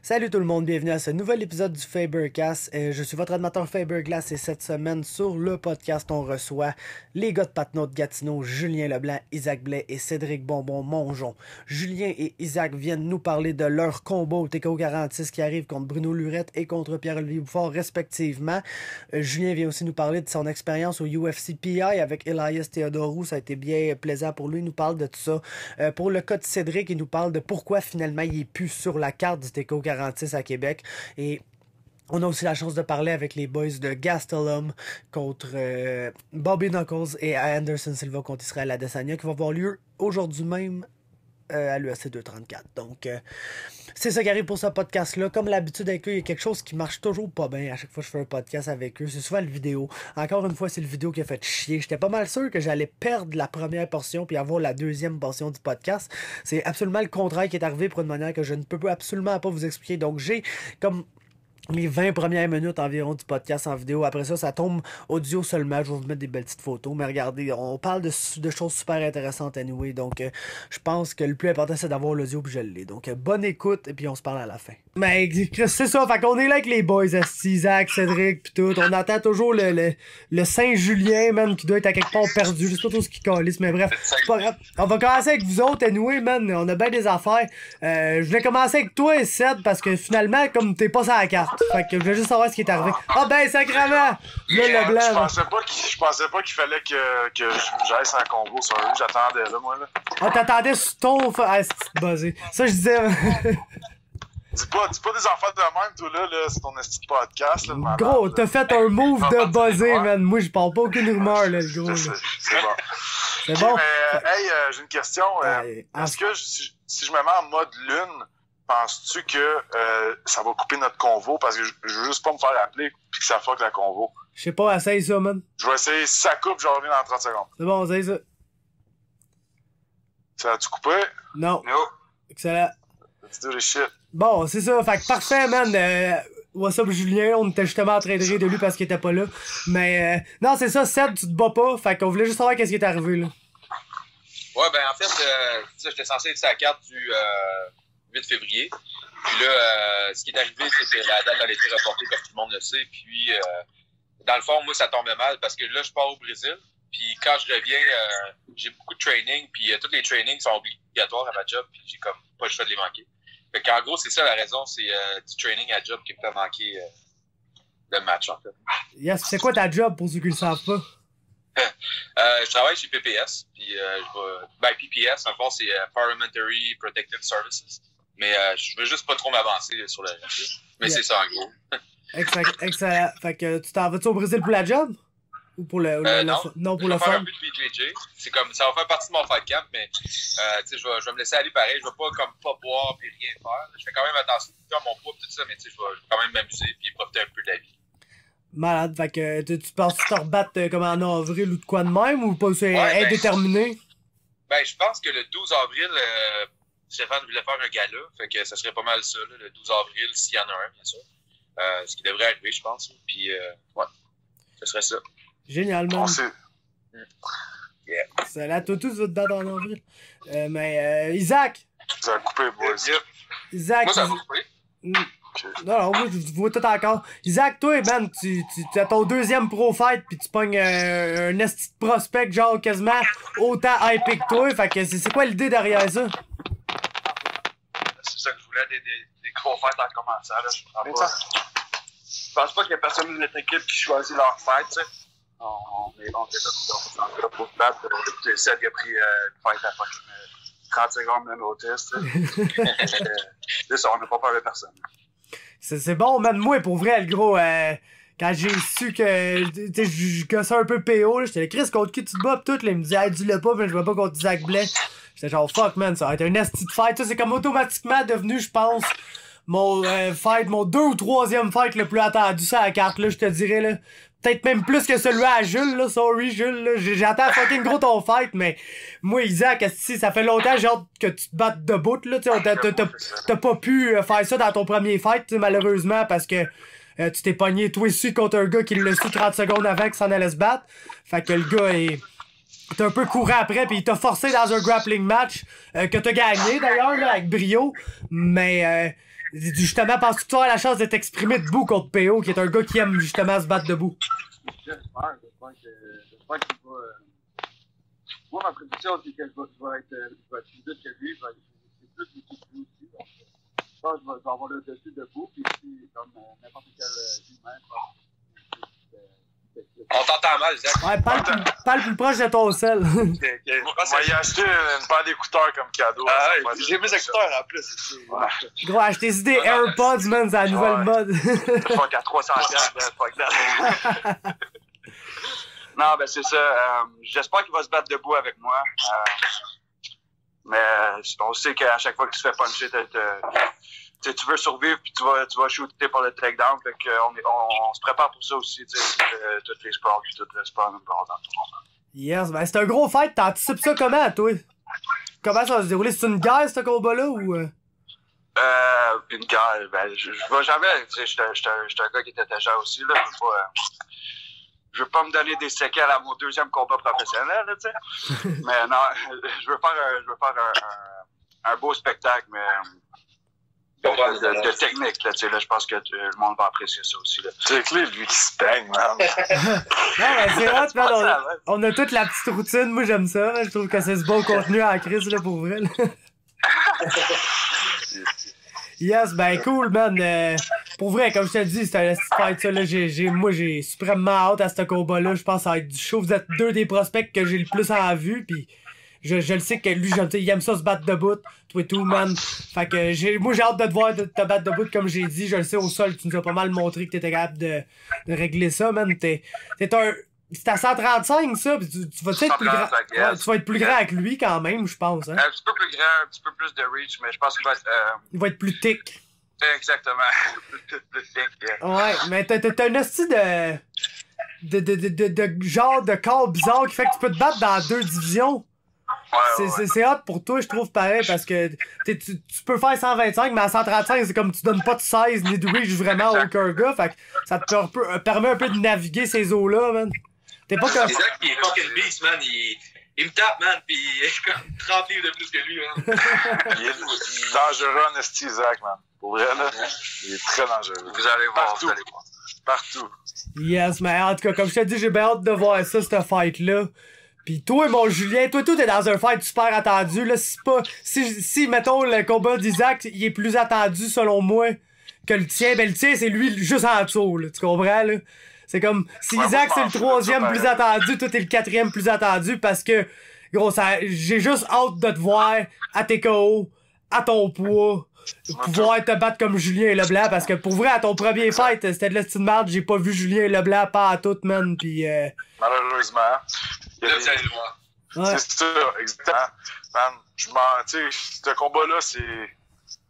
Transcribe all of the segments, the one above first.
Salut tout le monde, bienvenue à ce nouvel épisode du Fabercast. Je suis votre animateur Faberglass et cette semaine sur le podcast on reçoit les gars de Patenot de Gatineau, Julien Leblanc, Isaac Blais et Cédric Bonbon-Mongeon. Julien et Isaac viennent nous parler de leur combat au TKO 46 qui arrive contre Bruno Lurette et contre Pierre-Olivier Bouffard respectivement. Julien vient aussi nous parler de son expérience au UFC PI avec Elias Theodorou, ça a été bien plaisant pour lui, il nous parle de tout ça. Pour le cas de Cédric, il nous parle de pourquoi finalement il est plus sur la carte du TKO 46 à Québec. Et on a aussi la chance de parler avec les boys de Gastelum contre Bobby Knuckles et Anderson Silva contre Israël Adesanya qui va avoir lieu aujourd'hui même à l'UFC 234. Donc, c'est ça qui arrive pour ce podcast-là. Comme l'habitude avec eux, il y a quelque chose qui marche toujours pas bien à chaque fois que je fais un podcast avec eux. C'est souvent le vidéo. Encore une fois, c'est le vidéo qui a fait chier. J'étais pas mal sûr que j'allais perdre la première portion puis avoir la deuxième portion du podcast. C'est absolument le contraire qui est arrivé pour une manière que je ne peux absolument pas vous expliquer. Donc, j'ai comme les 20 premières minutes environ du podcast en vidéo. Après ça, ça tombe audio seulement. Je vais vous mettre des belles petites photos. Mais regardez, on parle de choses super intéressantes anyway. Donc, je pense que le plus important, c'est d'avoir l'audio puis je l'ai. Donc, bonne écoute et puis on se parle à la fin. Mais c'est ça. Fait qu'on est là avec les boys, Isaac, Cédric puis tout. On attend toujours le Saint-Julien, man, qui doit être à quelque part perdu. Je sais pas tout ce qui calisse, mais bref. C'est pas grave. On va commencer avec vous autres anyway, man. On a bien des affaires. Je voulais commencer avec toi, Ced, parce que finalement, comme t'es pas sur la carte. Fait que je voulais juste savoir ce qui est arrivé. Ah ben, sacrément! Là, le blanc. Je pensais pas qu'il fallait que j'aille sans combo sur eux. J'attendais là, moi, là. Ah, t'attendais sur ton... Ah, c'est buzzé. Ça, je disais... Dis pas des affaires de même, toi, là. C'est ton esti de podcast, là. Gros, t'as fait un move de buzzer, man. Moi, je parle pas aucune rumeur, là, le gros. C'est bon. C'est bon? Mais, hey, j'ai une question. Est-ce que si je me mets en mode lune, penses-tu que ça va couper notre convo? Parce que je veux juste pas me faire appeler pis que ça fuck la convo. Je sais pas, essaye ça, man. Je vais essayer. Si ça coupe, je reviens dans 30 secondes. C'est bon, essaye ça. Ça a-tu coupé? Non. No. Excellent. Let's do the shit. Bon, c'est ça. Fait que parfait, man. What's up, Julien? On était justement en train de rire de lui parce qu'il était pas là. Mais, non, c'est ça, Seb, tu te bats pas. Fait qu'on voulait juste savoir qu'est-ce qui est arrivé, là. Ouais, ben, en fait, j'étais censé être sur la carte du 8 février. Puis là, ce qui est arrivé, c'est que la date elle a été reportée, comme tout le monde le sait. Puis, dans le fond, moi, ça tombait mal parce que là, je pars au Brésil. Puis quand je reviens, j'ai beaucoup de training. Puis tous les trainings sont obligatoires à ma job. Puis j'ai comme pas le choix de les manquer. Fait qu'en gros, c'est ça la raison. C'est du training à job qui me fait manquer le match, en fait. Yes, c'est quoi ta job pour ceux qui le savent pas? Je travaille chez PPS. Puis PPS, en fond, c'est Parliamentary Protective Services. Mais je veux juste pas trop m'avancer sur le reste. Mais c'est ça, en gros. Excellent. Fait que tu t'en vas-tu au Brésil pour la job? Ou pour le non, pour le fun? Je vais faire un peu de BJJ. C'est comme, ça va faire partie de mon fight camp, mais tu sais, je vais me laisser aller pareil. Je vais pas boire et rien faire. Je fais quand même attention à mon poids et tout ça, mais tu sais, je vais quand même m'amuser et profiter un peu de la vie. Malade. Fait que tu penses te rebattre comme en avril ou de quoi de même ou pas? C'est ouais, indéterminé? Ben, je pense que le 12 avril, Stéphane voulait faire un gala. Fait que ça serait pas mal ça, là, le 12 avril, s'il y en a un, bien sûr. Ce qui devrait arriver, je pense. Puis, ouais, ce serait ça. Génial, man. Yeah. C'est la toutou, ça te date en avril. Mais Isaac! Ça a coupé, boys. Isaac! Moi, ça a coupé. Non, moi, je vois tout encore. Isaac, toi, man, tu as ton deuxième pro fight pis tu pognes un esti de prospect, genre quasiment autant hypé que toi. Fait que c'est quoi l'idée derrière ça? C'est ça que je voulais, des gros fights en commençant, là. Je pense pas qu'il y a personne de notre équipe qui choisit leur fight, tu sais. On est là pour se battre. Écoutez, Seth, il a pris une fight à 30 secondes de notice, tu sais. C'est ça, on n'a pas peur de personne. C'est bon, man. Moi, pour vrai, le gros, quand j'ai su que je gossais un peu PO, j'étais là, Chris, contre qui tu te bats pis tout, là, il me disait, hey, dis-le pas, mais je vais pas contre Isaac Blais. J'étais genre, fuck, man, ça va être un esti de fight. Ça, c'est comme automatiquement devenu, je pense, mon fight, mon 2 ou 3e fight le plus attendu sur la carte, là, je te dirais, là. Peut-être même plus que celui à Jules, là. Sorry, Jules, là. J'attends fucking gros ton fight, mais moi, Isaac, si ça fait longtemps, j'ai hâte que tu te battes debout, là. T'as pas pu faire ça dans ton premier fight, malheureusement, parce que tu t'es pogné toi ici contre un gars qui l'a su 30 secondes avant qu'il s'en allait se battre. Fait que le gars est... T'es un peu couru après, pis il t'a forcé dans un grappling match que t'as gagné, d'ailleurs, là, avec brio. Mais... Justement, penses-tu que tu auras la chance de t'exprimer debout contre PO, qui est un gars qui aime justement se battre debout? J'espère qu'il va... Moi, ma prédiction, c'est que je vais être plus vite que lui. C'est plus vite que lui aussi. Donc, je pense que je vais avoir le dessus debout. Puis, comme n'importe quel humain, On t'entend mal, Zach. Ouais, parle plus proche de ton sel. Moi, il a acheté une paire d'écouteurs comme cadeau. j'ai mes écouteurs en plus. Gros, achetez-y des AirPods, man, c'est la nouvelle mode. Fuck à 300$, fuck that. Non, ben c'est ça. J'espère qu'il va se battre debout avec moi. Mais on sait qu'à chaque fois que tu te fais puncher, tu veux survivre puis tu vas shooter pour le takedown. Fait qu'on se prépare pour ça aussi, tu sais, tous les sports puis tout le sport nous parlent dans tout le monde. Yes, ben c'est un gros fight. T'anticipes ça comment, toi? Comment ça va se dérouler? C'est une guerre, ce combat-là, ou... Une guerre, ben je vais jamais, tu sais, j'étais un gars qui était déjà aussi, là. Je veux pas me donner des séquelles à mon deuxième combat professionnel, là, tu sais. Mais non, je veux faire un beau spectacle, mais de technique, là, tu sais, là, je pense que le monde va apprécier ça aussi, là. C'est que lui qui se baigne, man. Non, mais c'est hot, man. On a toute la petite routine. Moi, j'aime ça, man. Je trouve que c'est ce bon contenu à la crise, là, pour vrai, là. Yes, ben cool, man. Pour vrai, comme je te dis, c'est un fight, ça, là. Moi, j'ai suprêmement hâte à ce combat-là. Je pense que ça va être du show. Vous êtes deux des prospects que j'ai le plus en vue, pis je le sais que lui, il aime ça se battre debout. Toi et tout, man. Fait que moi, j'ai hâte de te voir te battre debout, comme j'ai dit. Je le sais, au sol, tu nous as pas mal montré que t'étais capable de régler ça, man. C'est à 135, ça, pis tu vas être plus grand. Ouais, tu vas être plus grand avec lui quand même, je pense. Hein? Un petit peu plus grand, un petit peu plus de reach, mais je pense qu'il va être. Il va être plus thick. Exactement. plus thick, yeah. Ouais, mais t'as un hostie de genre de corps bizarre qui fait que tu peux te battre dans 2 divisions. C'est hot pour toi, je trouve, pareil, parce que tu peux faire 125, mais à 135, c'est comme tu donnes pas de 16 ni de reach vraiment à aucun gars. Fait que ça te permet un peu de naviguer ces eaux-là, man. T'es pas comme. Isaac, il est fucking beast, man. Il me tape, man, pis il est comme 30 livres de plus que lui, man. Il est dangereux, en esti, Isaac, man. Pour vrai, là. Il est très dangereux. Vous allez voir, vous allez voir. Partout. Yes, mais en tout cas, comme je te dis, j'ai bien hâte de voir ça, cette fight-là. Pis toi, mon Julien, toi, t'es dans un fight super attendu, là. Si, mettons, le combat d'Isaac, il est plus attendu, selon moi, que le tien, ben le tien, c'est lui juste en dessous, là. Tu comprends, là? C'est comme, si Isaac, c'est le 3e plus attendu, toi, t'es le 4e plus attendu, parce que, gros, j'ai juste hâte de te voir à tes KO, à ton poids, pouvoir te battre comme Julien Leblanc, parce que pour vrai, à ton premier fight, c'était de la petite merde, j'ai pas vu Julien Leblanc pas à tout, man, pis malheureusement. Ouais. C'est ça, exactement. Man, tu sais, ce combat-là, c'est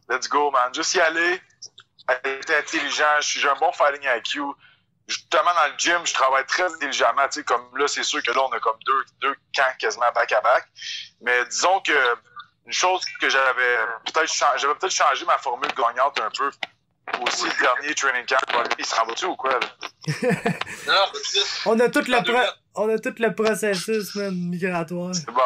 let's go, man. Juste y aller, être intelligent, j'ai un bon fighting IQ. Justement, dans le gym, je travaille très intelligemment, tu sais, comme là, c'est sûr que là, on a comme deux camps quasiment back-à-back. Mais disons que une chose que j'avais peut-être changé ma formule gagnante un peu. Aussi, le dernier training camp, il s'en va-tu ou quoi, là? Non, on a tout le processus, man, migratoire. C'est bon.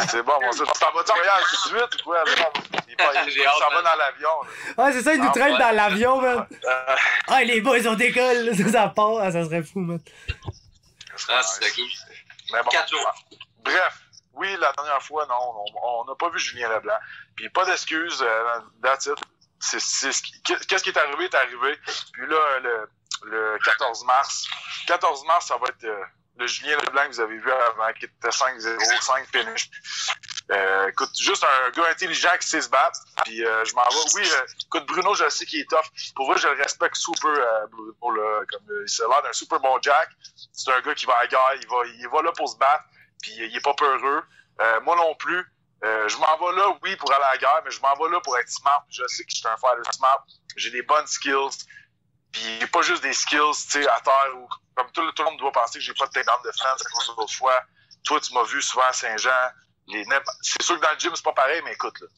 C'est bon, bon, ça. Tu t'en vas-tu en voyage tout de suite ou quoi? Il s'en va dans l'avion. Ouais, c'est ça, il nous traîne dans l'avion, man. Ah, les boys, on décolle, ça part. Ah, ça serait fou, man. Ah, c'était cool. Mais bon, 4 jours. Bref, oui, la dernière fois, non, on n'a pas vu Julien Leblanc. Puis pas d'excuses, that's it. Qu'est-ce qui est arrivé, Puis là, le 14 mars, ça va être le Julien Leblanc que vous avez vu avant, qui était 5-0, 5 finish. Écoute, juste un gars intelligent qui sait se battre. Puis je m'en vais. Oui, écoute, Bruno, je sais qu'il est tough. Pour vrai, je le respecte super. Il a l'air d'un super bon Jack. C'est un gars qui va à la guerre. Il va là pour se battre. Puis il est pas peureux. Moi non plus. Je m'en vais là, oui, pour aller à la guerre, mais je m'en vais là pour être smart. Je sais que je suis un fighter smart. J'ai des bonnes skills. Puis pas juste des skills, tu sais, à terre ou comme tout le monde doit penser que j'ai pas de takedown de France à cause de l'autre fois. Toi, tu m'as vu souvent à Saint-Jean. C'est sûr que dans le gym, c'est pas pareil, mais écoute, là.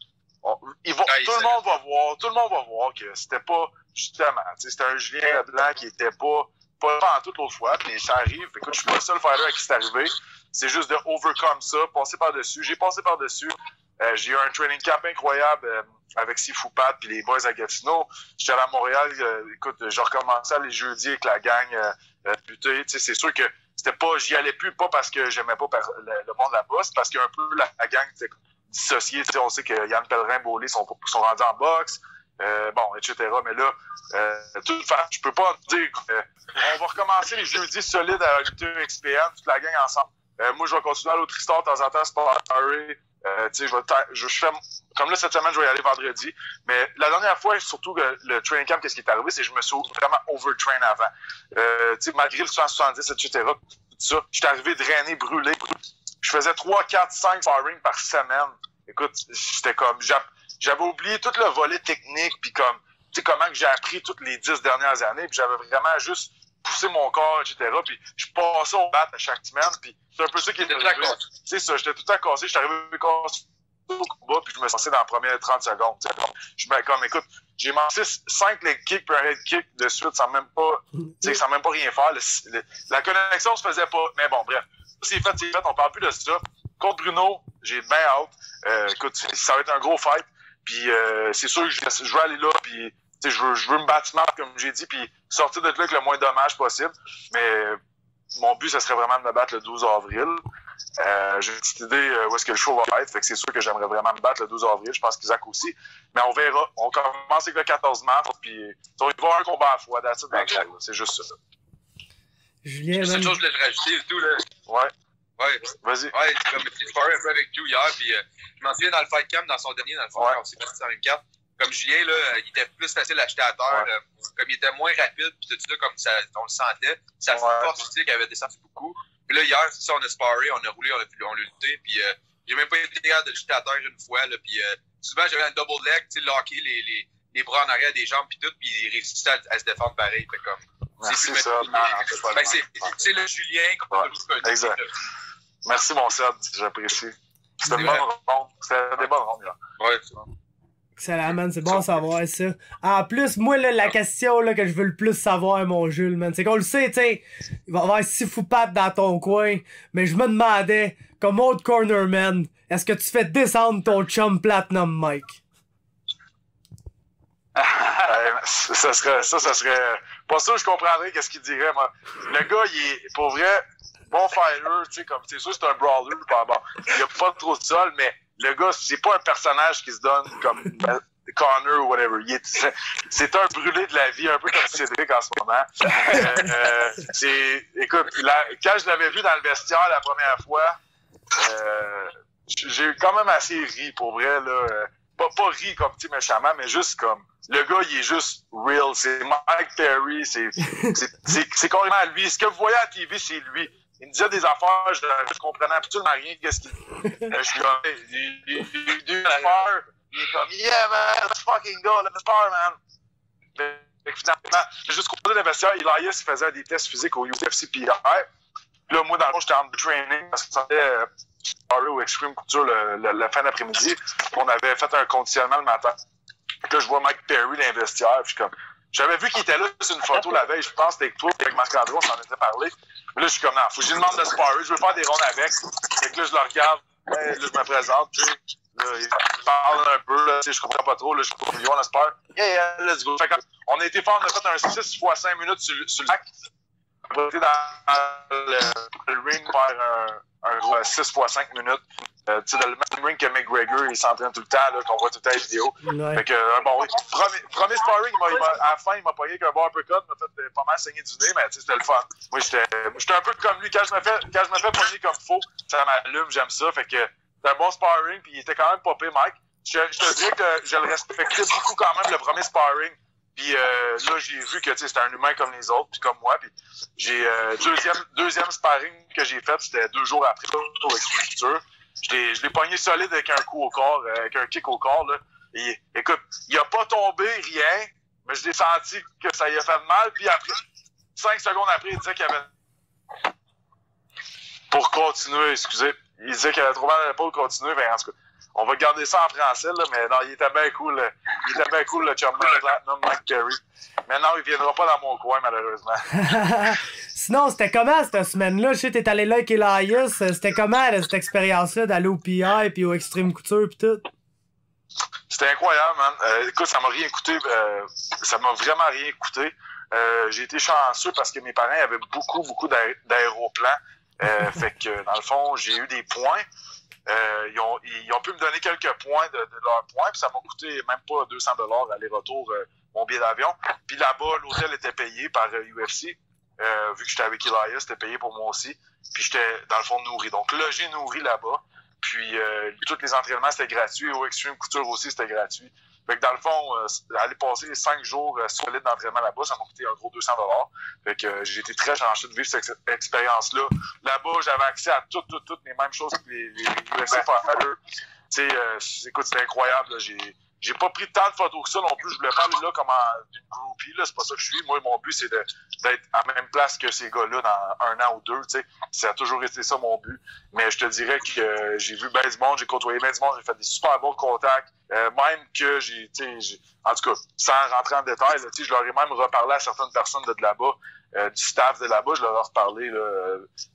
Tout le monde va voir que c'était pas, justement, tu sais, c'était un Julien Leblanc qui était pas en toute l'autre fois, puis ça arrive. Écoute, je suis pas le seul fighter à qui c'est arrivé. C'est juste de overcome ça, passer par-dessus. J'ai passé par-dessus. J'ai eu un training camp incroyable avec Sifu Pat puis les boys à Gatineau. J'étais allé à Montréal. Écoute, je recommençais les jeudis avec la gang lutter. C'est sûr que c'était pas, j'y allais plus pas parce que j'aimais pas le monde là-bas, c'est parce qu'un peu la gang était dissociée. On sait que Yann Pellerin, Beaulieu sont rendus en boxe, etc. Mais là, je peux pas dire on va recommencer les jeudis solides à lutter XPN, toute la gang ensemble. Moi, je vais continuer à l'autre histoire de temps en temps, sparrer. Je fais comme là cette semaine, je vais y aller vendredi. Mais la dernière fois, surtout le training camp, qu'est-ce qui est arrivé, c'est que je me suis vraiment overtrain avant. Malgré le 170, etc. Tout ça, j'étais arrivé drainé, brûlé. Je faisais 3, 4, 5 sparring par semaine. Écoute, j'étais comme j'avais oublié tout le volet technique, puis comme comment que j'ai appris toutes les 10 dernières années, puis j'avais vraiment juste poussé mon corps, etc. Puis je passais au bat à chaque semaine, puis c'est un peu ça qui était arrivé. C'est ça, j'étais tout le temps cassé, j'étais arrivé cassé au combat, puis je me suis lancé dans les premières 30 secondes. Écoute, j'ai lancé 5 leg kicks puis un head kick de suite sans même pas rien faire. La connexion se faisait pas. Mais bon, bref. C'est fait, on parle plus de ça. Contre Bruno, j'ai bien hâte. Écoute, ça va être un gros fight. Puis c'est sûr que je vais aller là, puis je veux me battre smart, comme j'ai dit, puis sortir de là avec le moins de dommages possible. Mais mon but, ce serait vraiment de me battre le 12 avril. J'ai une petite idée où est-ce que le show va être. Fait que c'est sûr que j'aimerais vraiment me battre le 12 avril. Je pense qu'Isaac aussi. Mais on verra. On commence avec le 14 mars, puis on va avoir un combat à la fois. C'est juste ça. Julien, c'est une chose que je voulais rajouter et tout, là. Ouais. Vas-y. Ouais, j'ai parlé un peu avec Drew hier, puis je m'en souviens dans le fight camp, dans son dernier, dans le fond, quand on s'est parti dans une carte. Comme Julien, là, il était plus facile à acheter à terre, comme il était moins rapide, puis tout ça, comme ça, on le sentait. Sa force physique avait descendu beaucoup. Puis là, hier, c'est ça, on a sparé, on a roulé, on a lutté, puis j'ai même pas été capable de le jeter à terre une fois, là, puis souvent, j'avais un double leg, tu sais, locker les bras en arrière des jambes, puis tout, puis il réussissait à se défendre pareil, fait comme... C'est ça. C'est le Julien qu'on a tous connu. Exact. Merci, mon Seb, j'apprécie. C'était une bonne ronde. C'était des bonnes rondes, là. Ouais, c'est bon. Excellent, man, c'est bon à savoir ça. En plus, moi, là, la question là, que je veux le plus savoir, mon Jules, man, c'est qu'on le sait, tu sais, il va y avoir Sifu Pat dans ton coin, mais je me demandais, comme autre cornerman, est-ce que tu fais descendre ton chum Platinum Mike? Ça serait... Pas sûr je comprendrais qu'est-ce qu'il dirait, moi. Le gars, il est, pour vrai, bon fighter, tu sais, comme, c'est sûr c'est un brawler, bon, il y a pas trop de sol, mais le gars, c'est pas un personnage qui se donne comme Connor ou whatever. C'est un brûlé de la vie, un peu comme Cédric en ce moment. Écoute, quand je l'avais vu dans le vestiaire la première fois, j'ai quand même assez ri, pour vrai, là. Pas ri comme, tu sais, méchamment, mais juste comme, le gars, il est juste real. C'est Mike Perry, c'est carrément lui. Ce que vous voyez à la TV, c'est lui. Il me disait des affaires, je comprenais absolument rien. Qu'est-ce qu'il... Je suis comme, il est comme, yeah, man, let's fucking go, let's power, man. Mais finalement, j'ai juste croisé le vestiaire, Elias, il faisait des tests physiques au UFC PR. Puis là, moi, dans le fond, j'étais en training, parce que ça faisait au Extreme Couture la fin d'après-midi. On avait fait un conditionnement le matin. Puis là, je vois Mike Perry dans le vestiaire, puis je suis comme... J'avais vu qu'il était là sur une photo la veille, je pense, avec toi, avec Marc-André, on s'en était parlé. Mais là, je suis comme, non, faut que je lui demande de sparrer, je veux faire des rondes avec. Fait que là, je le regarde, là, je me présente, tu sais, là, il parle un peu, là, tu sais, je comprends pas trop, là, je suis pas million, on spare. Yeah, let's go. Fait que, on a été fort, on a fait un 6 x 5 minutes sur le lac. On a été dans le ring faire un gros 6 x 5 minutes. Tu sais, dans le même ring que McGregor, il s'entraîne tout le temps, là, qu'on voit tout le temps les vidéos. Ouais. Fait que, bon, oui. Premier sparring, à la fin, il m'a pogné avec un bon uppercut, il m'a fait pas mal saigner du nez, mais tu sais, c'était le fun. Moi, j'étais un peu comme lui. Quand je me fais pogner comme faux, ça m'allume, j'aime ça. Fait que, c'était un bon sparring, puis il était quand même popé, Mike. Je te dirais que je le respectais beaucoup quand même, le premier sparring. Puis là, j'ai vu que c'était un humain comme les autres, puis comme moi. Puis j'ai deuxième sparring que j'ai fait, c'était 2 jours après au Extreme. Je l'ai pogné solide avec un coup au corps, avec un kick au corps, là. Et, écoute, il a pas tombé, rien, mais je l'ai senti que ça lui a fait mal, puis après, 5 secondes après, il disait qu'il avait... Pour continuer, excusez, il disait qu'il avait trop mal à l'épaule, continuer, mais en tout cas, on va garder ça en français, là, mais non, il était bien cool, le chum Platinum Mike Perry. Mais non, il viendra pas dans mon coin, malheureusement. Sinon, c'était comment cette semaine-là? Je sais que t'es allé là avec Elias. C'était comment cette expérience-là d'aller au PI puis au Extreme Couture pis tout? C'était incroyable, man. Écoute, ça m'a rien coûté. Ça m'a vraiment rien coûté. J'ai été chanceux parce que mes parents avaient beaucoup d'aéroplans. Fait que, dans le fond, j'ai eu des points. Ils ont pu me donner quelques points de leurs points, puis ça m'a coûté même pas 200 $ aller-retour mon billet d'avion. Puis là-bas, l'hôtel était payé par UFC. Vu que j'étais avec Elias, c'était payé pour moi aussi. Puis j'étais, dans le fond, nourri. Donc là, j'ai nourri là-bas. Puis tous les entraînements, c'était gratuit. Au Extreme Couture aussi, c'était gratuit. Fait que dans le fond, aller passer 5 jours solides d'entraînement là-bas, ça m'a coûté un gros 200 $. Fait que j'ai été très chanceux de vivre cette expérience-là. Là-bas, j'avais accès à toutes les mêmes choses que les UFC Fighters. Écoute, c'était incroyable. Là. J'ai pas pris tant de photos que ça non plus. Je voulais faire là comme d'une groupie. Là. C'est pas ça que je suis. Moi, mon but, c'est d'être à la même place que ces gars-là dans 1 an ou 2. T'sais. Ça a toujours été ça, mon but. Mais je te dirais que j'ai vu bien du monde, j'ai côtoyé bien du monde, j'ai fait des super bons contacts. Même que en tout cas, sans rentrer en détail, là, je leur ai même reparlé à certaines personnes de là-bas, du staff de là-bas. Je leur ai reparlé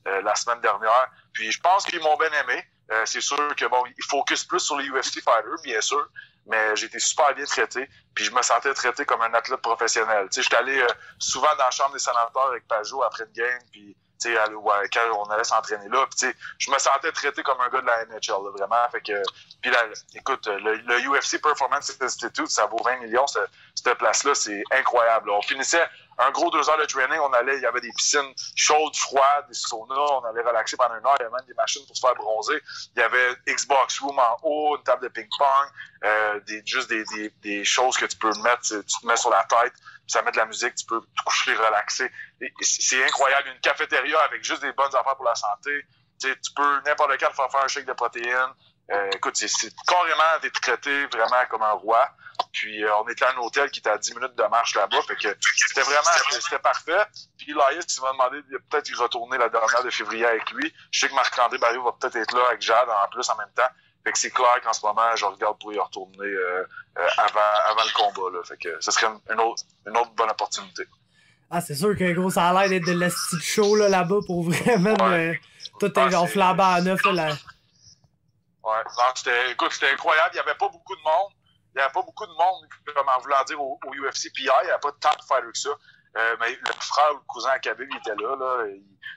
la semaine dernière. Puis je pense qu'ils m'ont bien aimé. C'est sûr que bon, ils focus plus sur les UFC Fighters, bien sûr. Mais j'ai été super bien traité, puis je me sentais traité comme un athlète professionnel. Tu sais, j'étais allé souvent dans la chambre des sénateurs avec Pajot après une game, puis tu sais, quand on allait s'entraîner là, puis tu sais, je me sentais traité comme un gars de la NHL, là, vraiment. Fait que, puis là, écoute, le UFC Performance Institute, ça vaut 20 millions, cette place-là, c'est incroyable. Là. On finissait un gros 2 heures de training, il y avait des piscines chaudes, froides, des saunas, on allait relaxer pendant 1 heure, il y avait même des machines pour se faire bronzer. Il y avait Xbox Room en haut, une table de ping-pong, juste des choses que tu peux mettre, tu te mets sur la tête, puis ça met de la musique, tu peux te coucher, relaxer. C'est incroyable, une cafétéria avec juste des bonnes affaires pour la santé. Tu peux n'importe lequel faire un shake de protéines. Écoute, c'est carrément d'être traité vraiment comme un roi. Puis on était à un hôtel qui était à 10 minutes de marche là-bas. Fait que c'était parfait. Puis Elias, tu m'as demandé de peut-être y retourner la dernière de février avec lui. Je sais que Marc-André Barrio va peut-être être là avec Jade en plus en même temps. Fait que c'est clair qu'en ce moment, je regarde pour y retourner avant le combat. Là. Fait que ce serait une autre bonne opportunité. Ah, c'est sûr que gros, ça a l'air d'être de l'esti show là-bas pour vraiment tout est genre flambant à neuf. Là. Ouais, non, c'était incroyable. Il n'y avait pas beaucoup de monde. Il n'y avait pas beaucoup de monde, comme en voulant dire, au UFC PI. Il n'y avait pas tant de fighters que ça. Mais le frère ou le cousin à Khabib, il était là.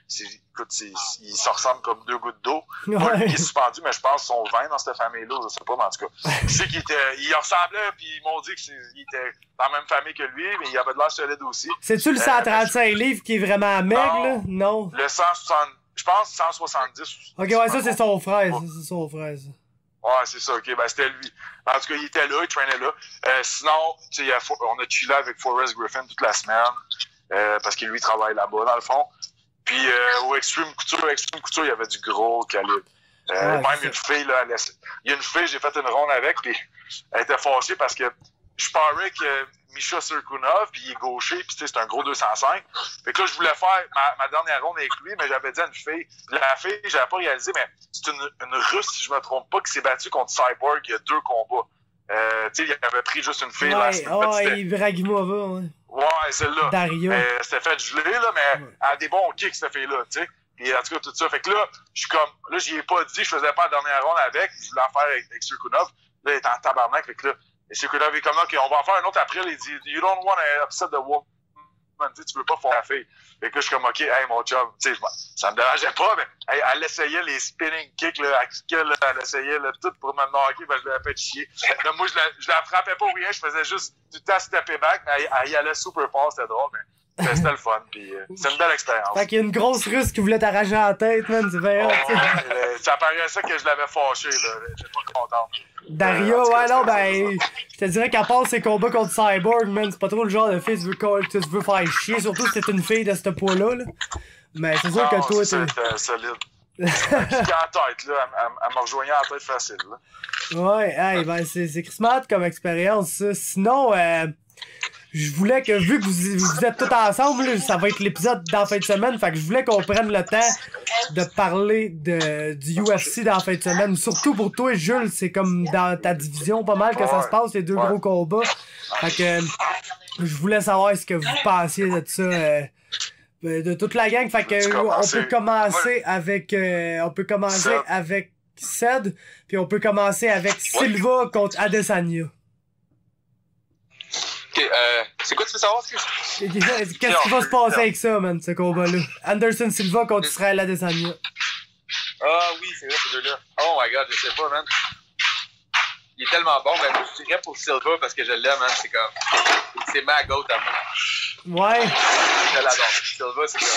Il se ressemble comme 2 gouttes d'eau. Moi, lui, il est suspendu, mais je pense qu'ils sont 20 dans cette famille-là. Je sais pas, mais en tout cas. Je sais il ressemblait, puis ils m'ont dit qu'il était dans la même famille que lui, mais il avait de l'air solide aussi. C'est-tu le 135 livres qui est vraiment maigre, là? Non. Le 160, je pense 170. Ok, ouais, ça, c'est son frère. C'est son frère, ça. Ouais, c'est ça, ok, ben c'était lui. En tout cas, il était là, il traînait là. Sinon, tu sais, on a chillé avec Forrest Griffin toute la semaine, parce que lui, il travaille là-bas, dans le fond. Puis au Extreme Couture, il y avait du gros calibre. Même une fille, là, il y a une fille, j'ai fait une ronde avec, puis elle était fâchée parce que je parlais avec Misha Serkunov, puis il est gaucher, puis tu sais, c'est un gros 205. Fait que là, je voulais faire ma dernière ronde avec lui, mais j'avais dit à une fille, la fille, j'avais pas réalisé, mais c'est une Russe, si je me trompe pas, qui s'est battue contre Cyborg il y a 2 combats. Tu sais, il avait pris juste une fille. Ibrahimova, ouais. Ouais, celle-là. Dario. C'était fait geler, là, mais elle a des bons kicks, cette fille-là, tu sais. Puis en tout cas, tout ça. Fait que là, je suis comme, là, j'y ai pas dit, je faisais pas la dernière ronde avec, je voulais en faire avec Serkunov. Là, il est en tabarnak, fait que là, et Serkunov est comme là, OK, on va en faire un autre après, il dit, you don't want to upset the woman. Tu veux pas faire la fille. Fait que là, je suis comme, OK, hey, mon chum, tu sais, ça me dérangeait pas, mais hey, elle essayait les spinning kicks, là, elle essayait là, tout pour me knocker, ben, je l'avais fait chier. Là, moi, je la frappais pas ou rien, je faisais juste du temps stepper back, mais elle y allait super fort, c'était drôle, mais c'était le fun, puis c'est une belle expérience. Fait qu'il y a une grosse Russe qui voulait t'arracher la tête, man, c'est bien. Ça paraissait que je l'avais fâché, là, j'étais pas content. Dario, ouais, non, ben, je te dirais qu'à part ses combats contre Cyborg, man, c'est pas trop le genre de fille que tu veux faire chier, surtout si t'es une fille de ce poids-là, là. Mais c'est sûr que toi, c'était solide. Elle piquait en tête, là, elle m'a rejoigné en tête facile, là. Ouais, hey, ben, c'est Christmas comme expérience, ça. Sinon, je voulais que, vu que vous êtes tous ensemble, là, ça va être l'épisode dans la fin de semaine, fait que je voulais qu'on prenne le temps de parler du UFC dans la fin de semaine. Surtout pour toi, Jules, c'est comme dans ta division pas mal que ça se passe, les 2 gros combats. Fait que, je voulais savoir ce que vous pensiez de ça, de toute la gang. Fait que on peut commencer avec Ced, puis on peut commencer avec Silva contre Adesanya. Ok, c'est quoi tu veux savoir? Qu'est-ce qui va se passer avec ça, man, ce combat-là? Anderson Silva contre Israel Adesanya. Ah oui, c'est vrai, ces deux-là. Oh my god, je sais pas, man. Il est tellement bon, mais moi, je dirais pour Silva parce que je l'aime, man. C'est comme. C'est ma goat à moi. Ouais. Je l'adore. Silva, c'est comme.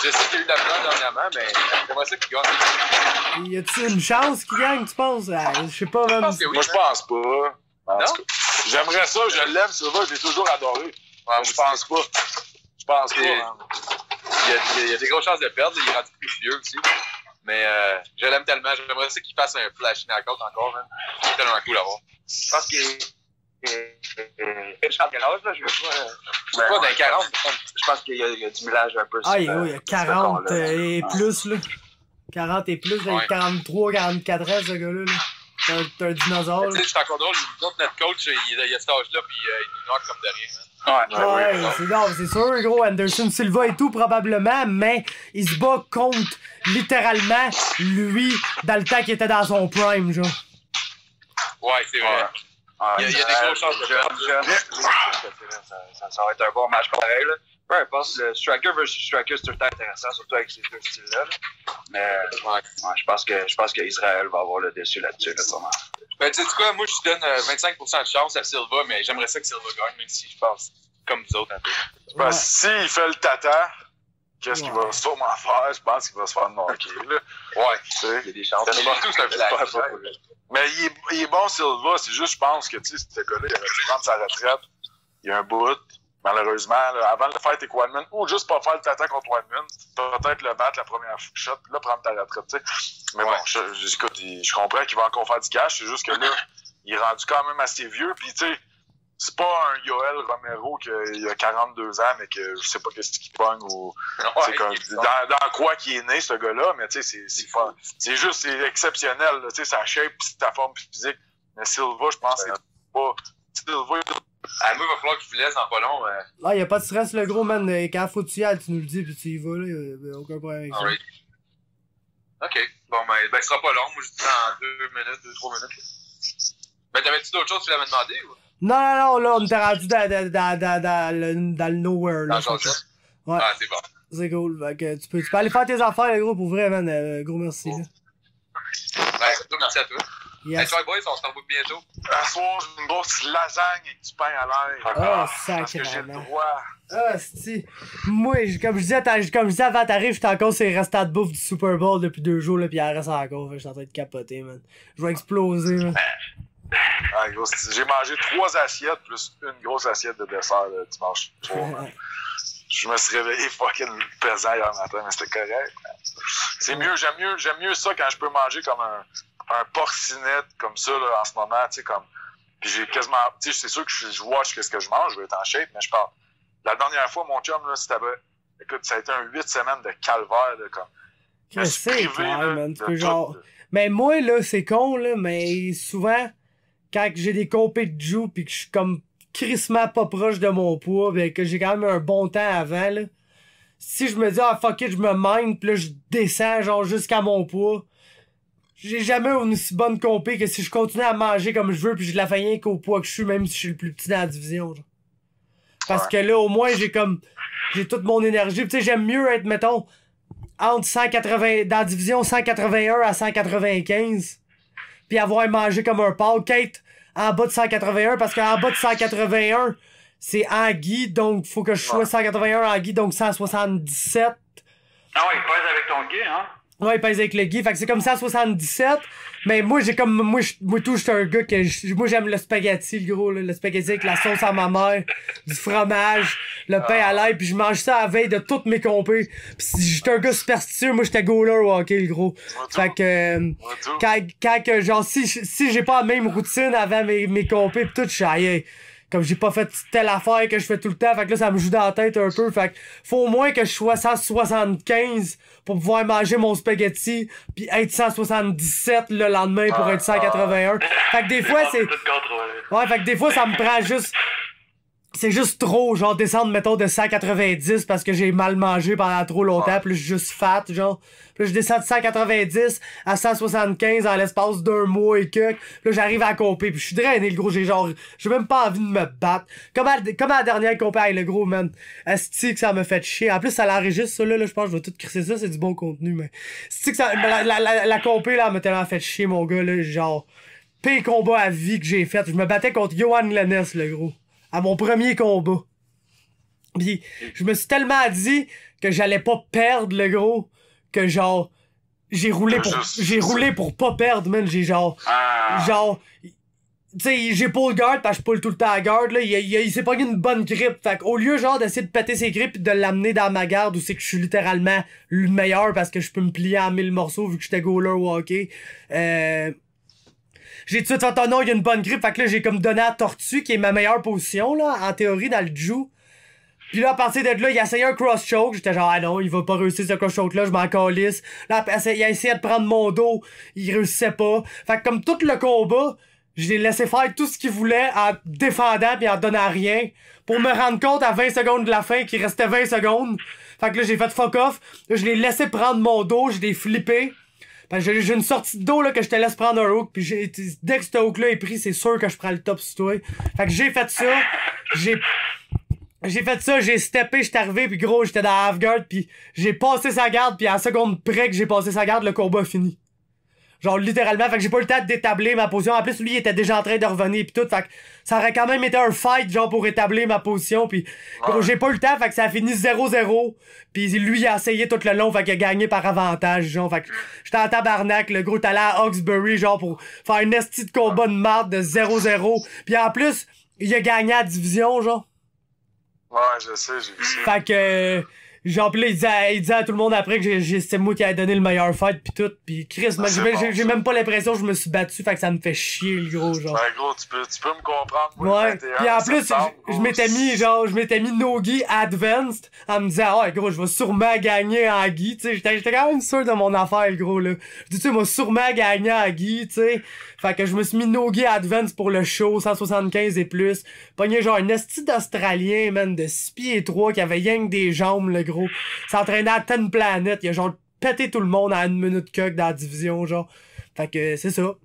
Je sais qu'il y a eu de la blanc dernièrement, mais j'aimerais ça qu'il gagne. Y a-t-il une chance qu'il gagne, tu penses? Je sais pas, man. Moi, je pense pas. En tout cas, j'aimerais ça, je l'aime, Silva, je l'ai toujours adoré. Ouais, je pense pas. Je pense pas. Il y a des grosses chances de perdre, il est rendu plus vieux aussi. Mais je l'aime tellement, j'aimerais ça qu'il fasse un flash knockout encore, man. C'est tellement cool à voir. Je pense qu'il est champ de quel âge, là? Je sais pas, dans les 40. Je pense qu'il y a du millage un peu. Ah, il y a 40 et plus, là. 40 et plus, là, il a 43, 44 ans, ce gars-là, là. C'est un dinosaure. Tu sais, je suis encore drôle, notre coach, il a cet âge-là, puis il nous knock comme de rien, man. Ouais, c'est sûr, gros, Anderson Silva et tout, probablement, mais il se bat contre, littéralement, lui, dans le temps qu'il était dans son prime, genre. Ouais, c'est vrai. Il y a des grosses chances de perdre. Ça va être un bon match pareil, là. Peu importe, le striker versus striker, c'est tout le temps intéressant, surtout avec ces deux styles-là. Mais je pense qu'Israël va avoir le dessus là-dessus, là, vraiment. Ben, tu sais quoi, moi, je donne 25% de chance à Silva, mais j'aimerais ça que Silva gagne, même si je pense comme vous autres un peu. Ouais. S'il fait le tata, qu'est-ce qu'il va sûrement faire? Je pense qu'il va se faire knocker, là. Ouais, tu sais. Il y a des chances. Mais tout, c'est un flash. Mais il est bon, Silva, c'est juste, je pense que, tu sais, ce gars-là, il aurait dû prendre sa retraite. Il y a un bout. Malheureusement, là, avant de le faire avec One-Man, ou juste pas faire le tata contre One-Man, peut-être le battre la première shot, là, prendre ta retraite, tu sais. Mais bon, écoute, je comprends qu'il va encore faire du cash, c'est juste que là, il est rendu quand même assez vieux, puis tu sais, c'est pas un Yoel Romero qui a 42 ans, mais que je sais pas qu'est-ce qu'il pogne, ou c'est comme, dans quoi qu'il est né, ce gars-là, mais tu sais, c'est juste, c'est exceptionnel, tu sais, sa shape, sa forme physique. Mais Silva, je pense que c'est pas, Silva, moi, il va falloir que je vous laisse en pas long. Ah, y'a pas de stress, le gros, man. Quand faut que tu y ailles, tu nous le dis, pis tu y vas, là. Y'a aucun problème avec ça. Alright. Ok. Bon, ben, ce sera pas long. Moi, je dis en 2 minutes, 2-3 minutes. Ben, t'avais-tu d'autres choses que tu l'avais demandé, ou? Non, là, on était rendu dans le nowhere, là. Dans le chat? Ouais. Ah, c'est bon. C'est cool. Fait que tu peux aller faire tes affaires, le gros, pour vrai, man. Gros merci, là. Ouais, merci à toi. Yes. Hey, toi, boys, on se revoit bientôt. À soir, j'ai une grosse lasagne avec du pain à l'air. Ah, parce que j'ai le droit. Ah, c'ti. Moi, comme je disais avant t'arrives, j'étais encore sur les restats de bouffe du Super Bowl depuis 2 jours, là, pis il en reste encore. Je suis en train de capoter, man. Je vais exploser, là. Ah, gros, j'ai mangé 3 assiettes plus une grosse assiette de dessert le dimanche soir. Je me suis réveillé fucking pesant hier matin, mais c'était correct. C'est mieux, j'aime mieux ça quand je peux manger comme un porcinette comme ça là, en ce moment, tu sais, comme. Puis j'ai quasiment. Tu sais, c'est sûr que je watch qu'est-ce que je mange, je vais être en shape, mais je parle. La dernière fois, mon chum, là, c'était. Écoute, ça a été un 8 semaines de calvaire, là, comme. C'est clair, man. Tu peux genre. Mais moi, là, c'est con, là, mais souvent, quand j'ai des compés de joue pis que je suis comme crissement pas proche de mon poids, pis que j'ai quand même un bon temps avant, là. Si je me dis, ah, fuck it, je me mine, pis là, je descends, genre, jusqu'à mon poids. J'ai jamais une aussi bonne compé que si je continue à manger comme je veux pis je la fais rien qu'au poids que je suis, même si je suis le plus petit dans la division, genre. Parce que là, au moins, j'ai toute mon énergie. Tu sais, j'aime mieux être, mettons, entre 180, dans la division 181 à 195, puis avoir mangé comme un porc, qu'être en bas de 181, parce qu'en bas de 181, c'est Anguille, donc faut que je sois 181 Anguille, donc 177. Ah ouais, il pèse avec ton guide, hein? Ouais, il pèse avec le Guy, fait que c'est comme 177, mais moi j'ai comme, moi tout, j'étais un gars que, moi j'aime le spaghetti, le gros, là, le spaghetti avec la sauce à ma mère, du fromage, le pain à l'ail, pis je mange ça à la veille de toutes mes compés, pis si j'étais un gars superstitieux, moi j'étais goaler au hockey, le gros. Fait que, quand que, genre, si j'ai pas la même routine avant mes compés pis tout, je suis aïe. Comme j'ai pas fait telle affaire que je fais tout le temps, fait que là ça me joue dans la tête un peu, fait que faut au moins que je sois 175 pour pouvoir manger mon spaghetti pis être 177 le lendemain pour être 181. Fait que des fois c'est... Ouais, fait que des fois ça me prend juste c'est juste trop, genre, descendre, mettons, de 190 parce que j'ai mal mangé pendant trop longtemps, puis là, je suis juste fat, genre. Puis là, je descends de 190 à 175 en l'espace d'un mois et que. Puis là, j'arrive à la compé, puis je suis drainé, le gros, j'ai même pas envie de me battre. Comme à la dernière compé, hey, le gros, man. Asti que ça m'a fait chier. En plus, ça l'enregistre, ça, là, je pense que je vais tout crisser ça, c'est du bon contenu, mais. Asti que ça, la compé, là, m'a tellement fait chier, mon gars, là, genre. Pire combat à vie que j'ai fait. Je me battais contre Johan Lennes, le gros. À mon premier combat. Pis je me suis tellement dit que j'allais pas perdre, le gros, que genre j'ai roulé pour pas perdre, man. J'ai genre tu sais, j'ai pas le guard parce que je pull tout le temps à garde, là. Il s'est pogné une bonne grippe. Fait qu'au lieu genre d'essayer de péter ses grippes et de l'amener dans ma garde où c'est que je suis littéralement le meilleur parce que je peux me plier en 1000 morceaux vu que j'étais goaler au hockey, j'ai tout de suite fait, oh non, il y a une bonne grippe. Fait que là, j'ai comme donné à Tortue, qui est ma meilleure position, là, en théorie, dans le Jiu. Puis là, à partir de là, il a essayé un cross-choke. J'étais genre, ah non, il va pas réussir ce cross-choke-là, je m'en calisse. Là, il a essayé de prendre mon dos, il réussissait pas. Fait que comme tout le combat, je l'ai laissé faire tout ce qu'il voulait en défendant pis en donnant rien. Pour me rendre compte à 20 secondes de la fin qu'il restait 20 secondes. Fait que là, j'ai fait fuck off. Là, je l'ai laissé prendre mon dos, je l'ai flippé. Parce que j'ai une sortie de dos là que je te laisse prendre un hook, puis dès que ce hook là est pris, c'est sûr que je prends le top sur toi. Fait que j'ai fait ça, j'ai steppé, j'étais arrivé, puis gros, j'étais dans la half-guard, puis j'ai passé sa garde, puis à la seconde près que j'ai passé sa garde, le combat a fini. Genre littéralement, fait que j'ai pas eu le temps d'établir ma position. En plus, lui, il était déjà en train de revenir pis tout, fait que ça aurait quand même été un fight, genre, pour établir ma position, pis gros, j'ai pas eu le temps, fait que ça a fini 0-0, pis lui, il a essayé tout le long, fait qu'il a gagné par avantage, genre, fait que j'étais en tabarnak, le gros, t'allais à Hawkesbury, genre, pour faire un esti de combat de marde de 0-0, pis en plus, il a gagné à la division, genre. Ouais, je sais, j'ai vu ça. Fait que... Genre pis là il disait à tout le monde après que c'était moi qui avait donné le meilleur fight pis tout, pis Chris, man, j'ai même pas l'impression que je me suis battu, fait que ça me fait chier le gros, genre. Ouais gros, tu peux me comprendre, moi, ouais, pis en plus je m'étais mis Nogi Advanced en me disant, ouais gros, je vais sûrement gagner en Guy, tu sais, j'étais quand même sûr de mon affaire le gros là. Je dis tu sais, moi sûrement gagner en Guy, tu sais. Fait que je me suis mis Nogi Advance pour le show, 175 et plus. Pogné genre un esti d'Australien, man, de 6 pieds 3 qui avait rien que des jambes, le gros. S'entraînait à Ten Planet. Il a genre pété tout le monde à 1 minute coque dans la division, genre. Fait que c'est ça.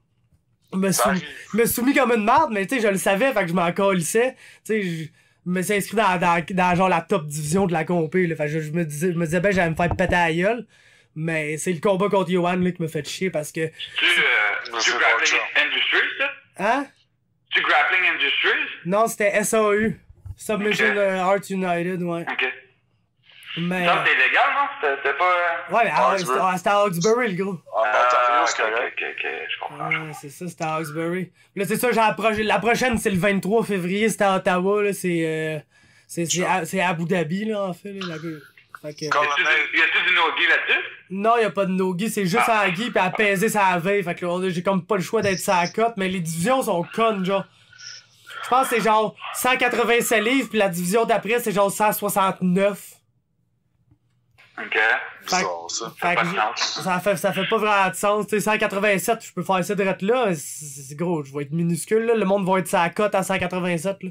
Je me suis soumis comme une merde, mais tu sais, je le savais, fait que je m'en calissais. Tu sais, je me suis inscrit dans genre la top division de la compé, là. Fait que je me disais ben, j'allais me faire péter à la gueule. Mais c'est le combat contre Johan là qui me fait chier parce que. Tu Grappling Industries, ça? Hein? Tu Grappling Industries? Non, c'était SAU. Submission Art United, ouais. Ok. Mais. Non, c'était illégal, non? C'était pas. Ouais, mais c'était à Hawkesbury, le gros. Ah, c'est correct. Ok, je comprends. Ouais, c'est ça, c'était à Hawkesbury. Là, c'est ça, la prochaine, c'est le 23 février, c'était à Ottawa, là, c'est à Abu Dhabi, là, en fait, là, fait que... Y a-tu du no-gi là-dessus? Non, y a pas de no-gi, c'est juste à Guy pis à peser sa veille. Fait que là, j'ai comme pas le choix d'être sa cote, mais les divisions sont connes, genre. Je pense que c'est genre 187 livres, pis la division d'après, c'est genre 169. Ok. Ça fait pas vraiment de sens. Tu sais, 187, je peux faire ça direct là, mais c'est gros, je vais être minuscule, là. Le monde va être sa cote à 187, là.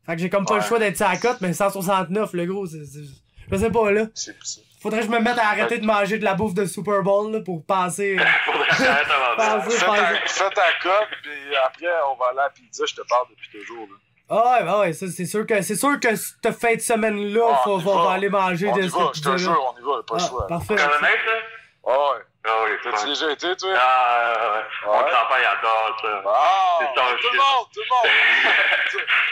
Fait que j'ai comme pas le choix d'être sa cote, mais 169, le gros, je sais pas, là. Faudrait que je me mette à arrêter de manger de la bouffe de Super Bowl, là, pour passer. Fais ta cote, pis après, on va aller à la pizza, je te parle depuis toujours, là. Ah ouais, ça, c'est sûr que cette fin de semaine-là, faut aller manger de cette pizza. Je te jure, on y va, pas le choix. Parfait. Colonnade, ça? Ah ouais. Ah oui, t'as-tu déjà été, toi? Ah, mon grand-père, il adore ça. Ah! C'est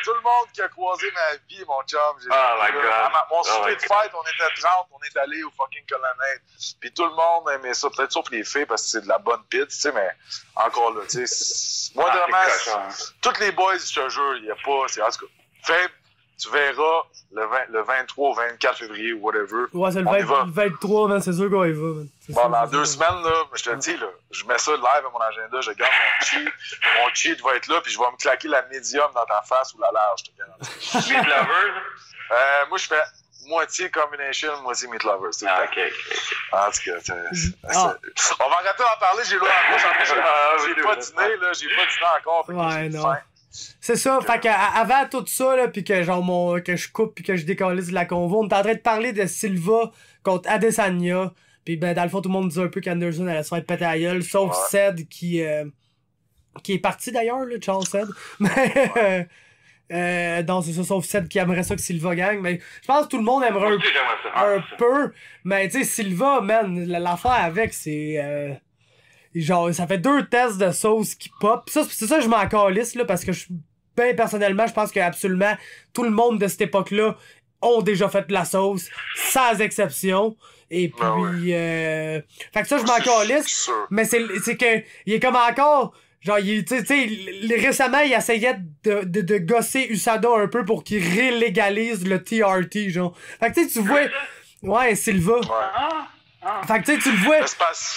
tout le monde qui a croisé ma vie, mon chum. Oh my God. Mon souper de fête, on était 30, on est allé au fucking Colonnade. Puis tout le monde aimait ça, peut-être sauf les filles, parce que c'est de la bonne pizza, tu sais, mais encore là, tu sais. Moi, vraiment, tous les boys, je te jure, il n'y a pas. En tout cas, Fab, tu verras le 23 ou 24 février ou whatever. Ouais, c'est le 23, man, c'est sûr qu'on y va, man. Bon, dans 2 semaines, là, je te le dis, là, je mets ça live à mon agenda, je garde mon cheat. Mon cheat va être là, puis je vais me claquer la médium dans ta face ou la large, je te garantis. Meat Lovers? Moi, je fais moitié combination, moitié Meat Lovers. Ah, ok. En tout cas, on va arrêter d'en parler, j'ai l'eau en bouche. J'ai pas dîné, là, j'ai pas dîné encore. Ouais, non. C'est ça, fait que avant tout ça, là, pis que genre que je coupe pis que je décalise de la convo, on est en train de parler de Silva contre Adesanya. Pis ben dans le fond tout le monde disait un peu qu'Anderson allait se faire péter à la gueule, sauf Ced qui est parti d'ailleurs, là, Charles Ced. Mais non, c'est ça, sauf Ced qui aimerait ça que Silva gagne. Mais je pense que tout le monde aimerait un peu. Mais tu sais, Silva, man, l'affaire avec, c'est genre, ça fait 2 tests de sauce qui pop. Ça, c'est ça que je m'en calisse, là, parce que ben, personnellement, je pense que absolument tout le monde de cette époque-là ont déjà fait de la sauce, sans exception. Et puis, fait que ça, je m'en calisse. Mais c'est que, il est comme encore, genre, tu sais, récemment, il essayait de gosser USADA un peu pour qu'il rélégalise le TRT, genre. Fait que tu vois, ouais, Silva. Fait que tu sais, tu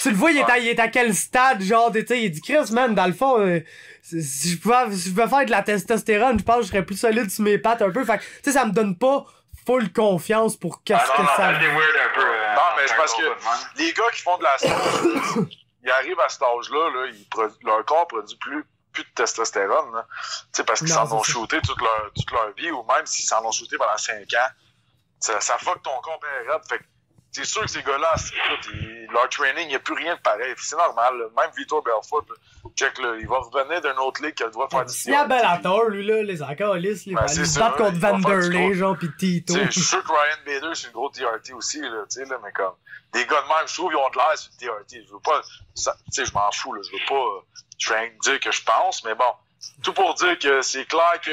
le vois, il est à quel stade, genre, tu sais, il dit, Chris, man, dans le fond, si je pouvais faire de la testostérone, je pense que je serais plus solide sur mes pattes un peu. Fait que, tu sais, ça me donne pas full confiance pour qu'est-ce que ça... C'est weird un peu. Non, mais c'est parce que les gars qui font de la sauce, ils arrivent à cet âge-là, leur corps produit plus de testostérone, là. Tu sais, parce qu'ils s'en ont shooté toute leur vie, ou même s'ils s'en ont shooté pendant 5 ans, ça fuck ton corps bien raide. Fait que c'est sûr que ces gars-là, écoute, leur training, il n'y a plus rien de pareil. C'est normal, là. Même Vitor Belfort, check, là, il va revenir d'une autre ligue qui a le droit de faire du TRT. Il y a Bellator, lui, là, les encolistes, il va se battre contre Vanderlei, genre, pis Tito. Je suis sûr que Ryan Bader, c'est une grosse TRT aussi, là, tu sais, là, mais comme, des gars de même, je trouve qu'ils ont de l'air sur le TRT. Je veux pas, tu sais, je m'en fous, là, je veux pas dire que je pense, mais bon, tout pour dire que c'est clair que,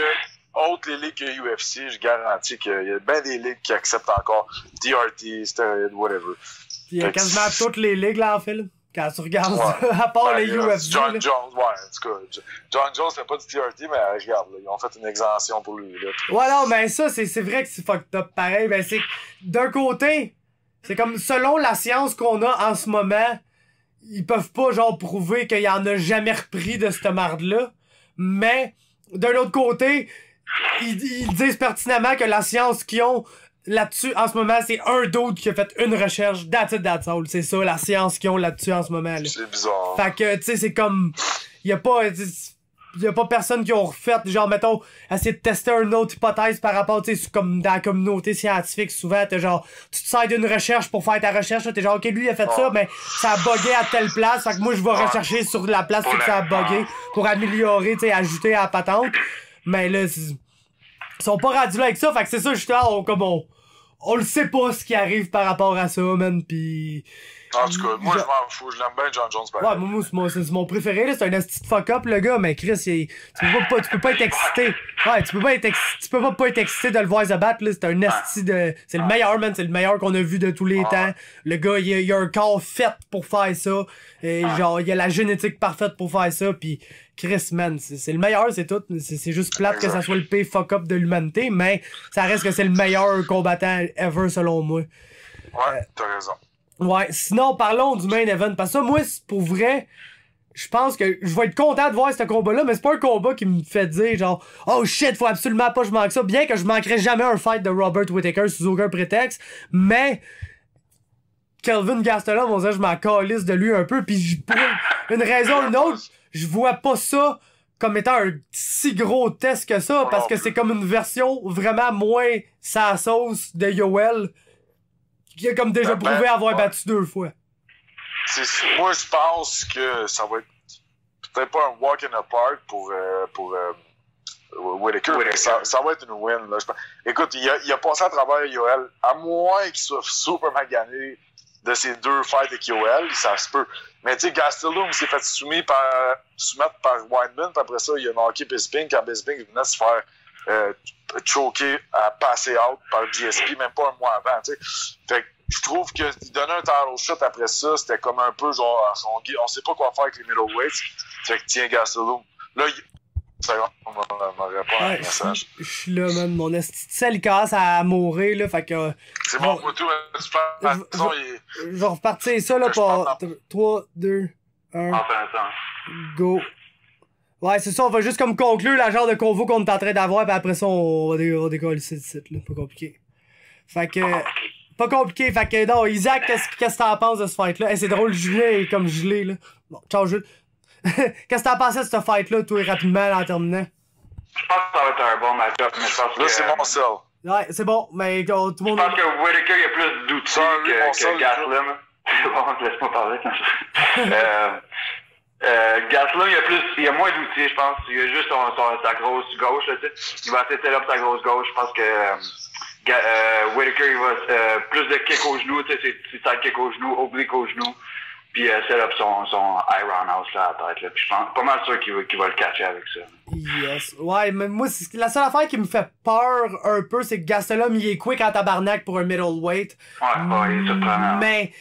autres les ligues que UFC, je garantis qu'il y a bien des ligues qui acceptent encore TRT, stéroïdes, whatever. Il y a quasiment toutes les ligues, là, en fait, là. Quand tu regardes, à part les UFC. John Jones, ouais, en tout cas. John Jones fait pas du TRT, mais regarde, là, ils ont fait une exemption pour lui, là. Ouais, non, mais ça, c'est vrai que c'est fucked up pareil. Ben, c'est d'un côté, c'est comme selon la science qu'on a en ce moment, ils peuvent pas, genre, prouver qu'il y en a jamais repris de cette marde-là. Mais, d'un autre côté, ils disent pertinemment que la science qu'ils ont là-dessus en ce moment, c'est un d'autre qui a fait une recherche. That's all. C'est ça, la science qu'ils ont là-dessus en ce moment. Là. C'est bizarre. Fait que, tu sais, c'est comme... Y a pas personne qui ont refait, genre, mettons, essayer de tester une autre hypothèse par rapport, tu sais, comme dans la communauté scientifique, souvent, t'es genre, tu te sers d'une recherche pour faire ta recherche, là, t'es genre, ok, lui, il a fait ça, mais ça a bugué à telle place, fait que moi, je vais rechercher sur la place où ça a bugué pour améliorer, tu sais, ajouter à la patente. Mais là, ils sont pas rendus là avec ça, fait que c'est ça, justement, on le sait pas ce qui arrive par rapport à ça, man, pis... En tout cas, moi, je m'en fous, je l'aime bien, John Jones, pareil. Ouais, moi, c'est mon préféré, là, c'est un esti de fuck-up, le gars, mais Chris, tu peux pas être excité. Ouais, tu peux pas être excité de le voir se battre, là, c'est un esti de... C'est le meilleur, man, c'est le meilleur qu'on a vu de tous les temps. Le gars, il a un corps fait pour faire ça, et genre, il a la génétique parfaite pour faire ça, pis Chris, man, c'est le meilleur, c'est tout. C'est juste plate que ça soit le pire fuck-up de l'humanité, mais ça reste que c'est le meilleur combattant ever, selon moi. Ouais, t'as raison. Ouais, sinon, parlons du main event, parce que ça, moi, pour vrai, je pense que je vais être content de voir ce combat-là, mais c'est pas un combat qui me fait dire, genre, oh shit, faut absolument pas que je manque ça, bien que je manquerai jamais un fight de Robert Whittaker sous aucun prétexte, mais... Kelvin Gastelum, on dirait que je m'en calisse de lui un peu, pis pour une raison ou une autre, je vois pas ça comme étant un si gros test que ça, parce que c'est comme une version vraiment moins sa sauce de Yoel, qui a comme déjà prouvé avoir battu 2 fois. Moi, je pense que ça va être peut-être pas un walk in the park pour Whittaker, mais ça va être une win. Là. Écoute, il a passé à travers Yoel, à moins qu'il soit super magané de ces 2 fights avec Yoel, ça se peut. Mais tu sais, Gastelum s'est fait soumettre par Weidman, puis après ça, il a knocké Bisping quand Bisping venait de se faire choquer à passer out par GSP, même pas un mois avant, tu sais. Fait que je trouve que donner un title shot après ça, c'était comme un peu genre, on sait pas quoi faire avec les middleweights. Fait que tiens, Gastelum. Là, on m'a répondu à un message. Je suis là, man. Mon esti il commence à mourir, là. Fait que. C'est bon, moi, tout, tu parles. Je vais repartir ça, là, pour 3, 2, 1. Go. Ouais, c'est ça, on va juste comme conclure la genre de convo qu'on est en train d'avoir, puis après ça, on va décoller ce site, là. Pas compliqué. Fait que. Pas compliqué, fait que non, Isaac, qu'est-ce que t'en penses de ce fight-là? Hey, c'est drôle, Julien est comme gelé, là. Bon, ciao, Jules. Qu'est-ce que t'en pensais de ce fight-là, toi, rapidement, là, en terminant? Je pense que ça va être un bon match-up, mais je pense que... Là, c'est mon sell. Ouais, c'est bon, mais tout le Je monde... pense que Whitaker, il y a plus d'outils Sorry, mon que seul, Gaslam. C'est bon, laisse-moi parler comme ça. Gaslam, il y a moins d'outils, je pense. Il a juste sa grosse gauche, là, tu sais. Il va essayer de set up sa grosse gauche. Je pense que Whitaker, il va plus de kick au genou, tu sais, c'est side kick au genou, oblique au genou. Puis set up son Iron House là, à la tête. Là. Puis je pense pas mal sûr qu'il va le catcher avec ça. Yes. Ouais, mais moi, la seule affaire qui me fait peur un peu, c'est que Gastelum, il est quick en tabarnak pour un middleweight. Ouais, il est surprenant. Mais,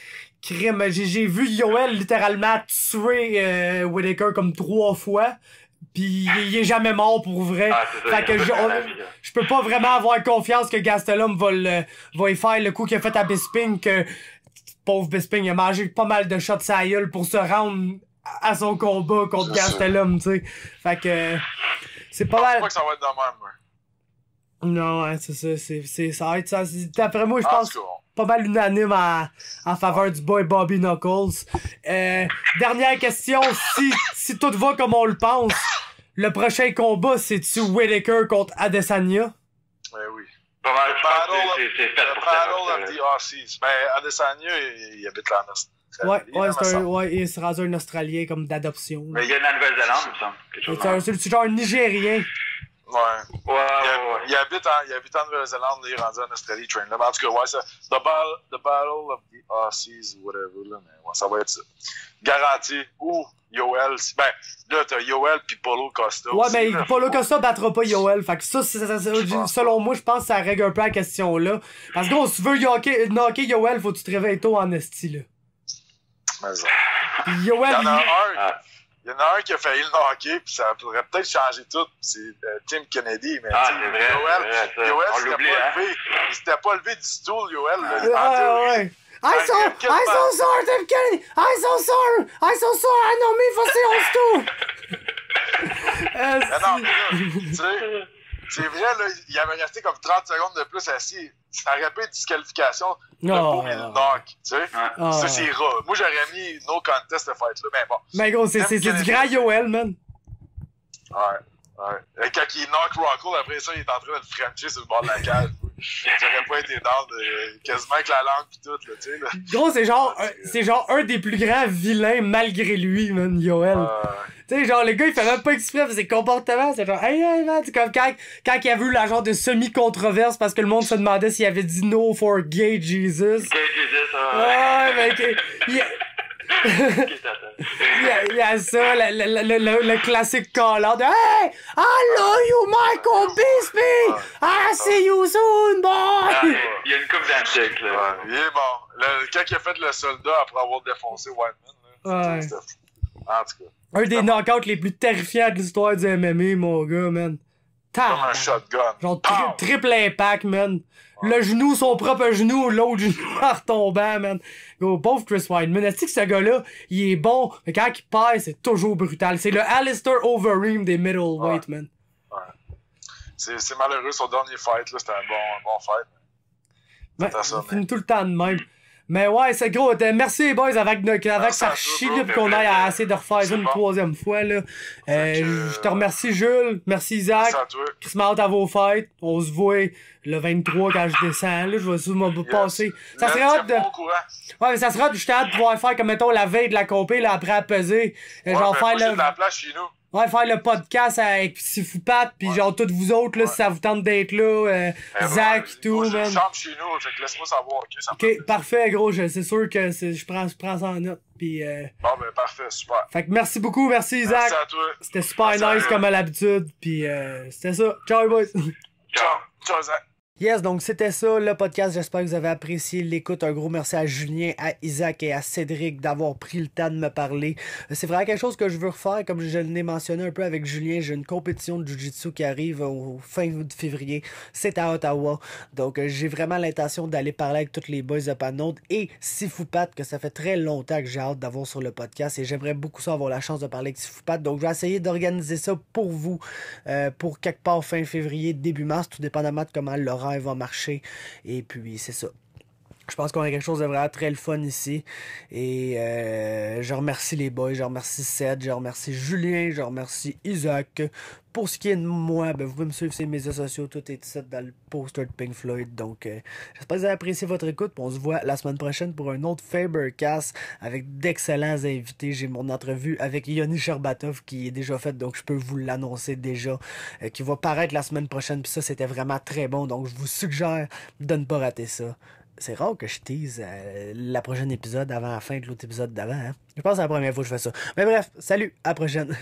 crime, j'ai vu Yoel littéralement tuer Whitaker comme 3 fois. Pis il est jamais mort pour vrai. Ah, c'est ça, fait que je peux pas vraiment avoir confiance que Gastelum va y faire le coup qu'il a fait à Bisping, que pauvre Bisping il a mangé pas mal de shots à la gueule pour se rendre à son combat contre Gastelum, tu sais. Fait que c'est pas mal. Je pense pas que ça va être de même, moi. Non, ouais, c'est ça. Ça va être ça. D'après moi, je pense En tout cas, pas mal unanime en faveur du boy Bobby Knuckles. Dernière question, si tout va comme on le pense, le prochain combat, c'est-tu Whitaker contre Adesanya? oui. Pas mal, je pense que c'est fait Le pour ça. Battle of the Aussies. Ben, Adesanya, il habite là en Australie. Ouais, il se rendu un Australien comme d'adoption. Mais il y a de la Nouvelle-Zélande, il me semble. Quelque chose comme ça. C'est genre un Nigérien. Ouais. Ouais. Il habite en Nouvelle-Zélande, il est rendu en Australie, il train là. Mais en tout cas, ouais, ça. The Battle of the Aussies, whatever, là. Mais ouais, ça va être ça. Garanti. Ou Yoel. Ben, là, t'as Yoel pis Paulo Costa. Ouais, aussi, mais là. Paulo Costa battra pas Yoel. Fait que ça, selon moi, je pense que ça règle un peu la question là. Parce que gros, si tu veux knocker Yoel, faut que tu te réveilles tôt en esti, là. Mais ça. Yoel, Il y en a un qui a failli le knocker, puis ça pourrait peut-être changer tout. C'est Tim Kennedy. Mais c'est vrai. Yoel On l'oublie, hein. il s'était pas levé du stool, Yoel. ouais. I'm so sorry, Tim Kennedy. I'm so sorry. I know me for saying Mais non, mais là, tu sais, c'est vrai, là, il avait resté comme 30 secondes de plus assis. Ça aurait pu être disqualification. Le beau mis le knock, tu sais. Ça, c'est rare. Moi, j'aurais mis no contest de fight-là, mais bon. Mais gros, c'est du grand Yoel, man. Ouais. Et quand il knock Rockhold, après ça, il est en train de le frencher sur le bord de la cage. J'aurais pas été down quasiment avec la langue pis tout, là, tu sais, là. Gros, c'est genre un des plus grands vilains malgré lui, man, Yoel. Tu sais, genre, le gars, il fait même pas exprès de ses comportements. C'est genre, hey, man, c'est comme quand il y a eu la genre de semi-controverse parce que le monde se demandait s'il avait dit no for gay Jesus. Gay Jesus, ouais, mais il y a ça, le classique call-out de hey, I love you, Michael Bisping! I see you soon, boy! Il y a une coupe d'antiques, là. Il est bon. Quand il a fait le soldat après avoir défoncé Whiteman, là, c'était fou. En tout cas. Un des knockouts les plus terrifiants de l'histoire du MMA, mon gars, man. Comme un shotgun. Genre triple impact, man. Le genou, son propre genou, l'autre genou en retombant, man. Go, pauvre Chris Weidman. Est-ce que ce gars-là, il est bon, mais quand il perd, c'est toujours brutal. C'est le Alistair Overeem des middleweight, man. Ouais. C'est malheureux, son dernier fight, là, c'était un bon fight. Mais ça finit tout le temps de même. Mais ouais, c'est gros. Merci les boys avec sa chilipe qu'on aille à essayer de refaire une troisième fois, là. Je te remercie, Jules. Merci, Isaac. Merci à toi. Chris Mart à vos fêtes. On se voit le 23 quand je descends, là. Je vais sûrement passer. Ça serait hâte de. Ouais, mais ça serait hâte, je hâte de pouvoir faire comme, mettons, la veille de la compé, là, après à peser. Genre faire de la place chez nous. Ouais, faire le podcast avec Sifupat, pis genre toutes vous autres, là, si ça vous tente d'être là, Zach et tout, man. man. J'ai une chambre chez nous, fait que laisse-moi savoir, ok? Ok, parfait, gros, c'est sûr que je prends ça en note, pis Bon, ben, parfait, super. Fait que merci beaucoup, merci Isaac. Merci à toi. C'était super nice comme à l'habitude, pis c'était ça. Ciao, les boys. Ciao, Zach. Yes, donc c'était ça le podcast. J'espère que vous avez apprécié l'écoute. Un gros merci à Julien, à Isaac et à Cédric d'avoir pris le temps de me parler. C'est vraiment quelque chose que je veux refaire. Comme je l'ai mentionné un peu avec Julien, j'ai une compétition de Jiu-Jitsu qui arrive au fin de février. C'est à Ottawa. Donc j'ai vraiment l'intention d'aller parler avec tous les boys de Panode et Sifupat, que ça fait très longtemps que j'ai hâte d'avoir sur le podcast et j'aimerais beaucoup ça avoir la chance de parler avec Sifupat. Donc je vais essayer d'organiser ça pour vous pour quelque part fin février, début mars, tout dépendamment de comment l'horaire va marcher. Et puis c'est ça. Je pense qu'on a quelque chose de vraiment très le fun ici. Et je remercie les boys, je remercie Seth, je remercie Julien, je remercie Isaac. Pour ce qui est de moi, ben, vous pouvez me suivre sur les médias sociaux, tout est ici dans le poster de Pink Floyd. Donc j'espère que vous avez apprécié votre écoute. On se voit la semaine prochaine pour un autre Fabercast avec d'excellents invités. J'ai mon entrevue avec Yoni Sherbatov qui est déjà faite, donc je peux vous l'annoncer déjà, qui va paraître la semaine prochaine. Puis ça, c'était vraiment très bon, donc je vous suggère de ne pas rater ça. C'est rare que je tease la prochaine épisode avant la fin de l'autre épisode d'avant. Hein? Je pense que c'est la première fois que je fais ça. Mais bref, salut, à la prochaine.